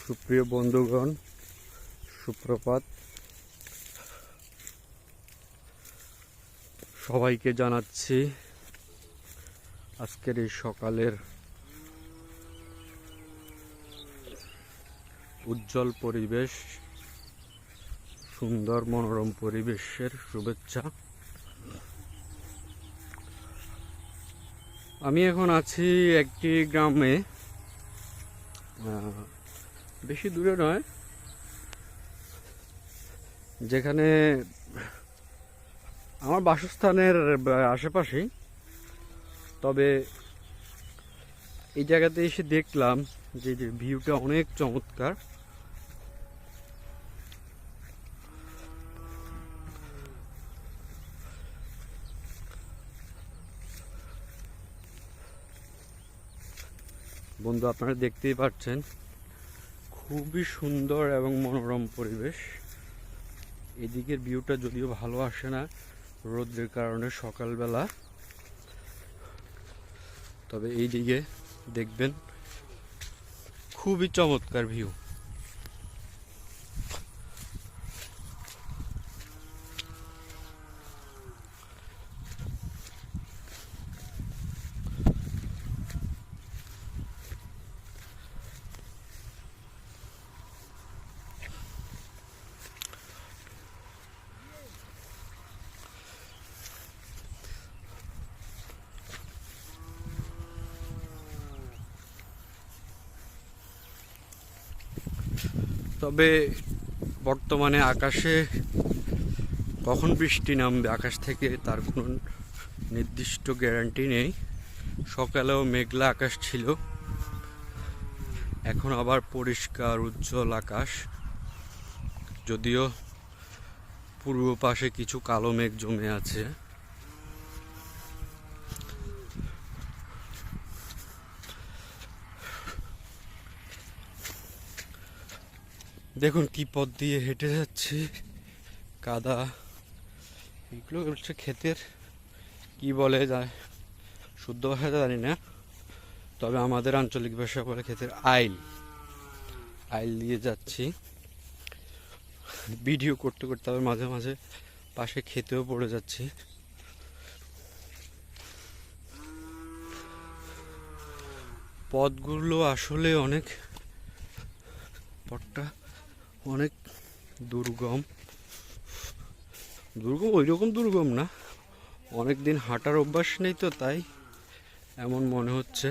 সুপ্রিয় বন্ধুগণ, সুপ্রভাত। সবাইকে জানাচ্ছি আজকের এই সকালের উজ্জ্বল পরিবেশ, সুন্দর মনোরম পরিবেশের শুভেচ্ছা। আমি এখন আছি একটি গ্রামে, বেশি দূরে নয়, যেখানে আমার বাসস্থানের আশেপাশেই। তবে এই জায়গাতে এসে দেখলাম যে ভিউটা অনেক চমৎকার। বন্ধু, আপনারা দেখতেই পাচ্ছেন খুবই সুন্দর এবং মনোরম পরিবেশ। এদিকের ভিউটা যদিও ভালো আসে না রোদের কারণে সকালবেলা, তবে এই দিকে দেখবেন খুবই চমৎকার ভিউ। তবে বর্তমানে আকাশে কখন বৃষ্টি নামবে আকাশ থেকে তার কোনো নির্দিষ্ট গ্যারান্টি নেই। সকালেও মেঘলা আকাশ ছিল, এখন আবার পরিষ্কার উজ্জ্বল আকাশ, যদিও পূর্ব পাশে কিছু কালো মেঘ জমে আছে। দেখুন কি পথ দিয়ে হেঁটে যাচ্ছি, কাদা। এগুলো হচ্ছে ক্ষেতের, কি বলে যায় শুদ্ধ ভাষা জানি না, তবে আমাদের আঞ্চলিক ভাষা বলে ক্ষেতের আইল। আইল দিয়ে যাচ্ছি, ভিডিও করতে করতে আবার মাঝে মাঝে পাশে খেতেও পড়ে যাচ্ছি। পথগুলো আসলে পথটা অনেক দুর্গম ওই রকম দুর্গম না, অনেক দিন হাঁটার অভ্যাস নেই তো তাই এমন মনে হচ্ছে।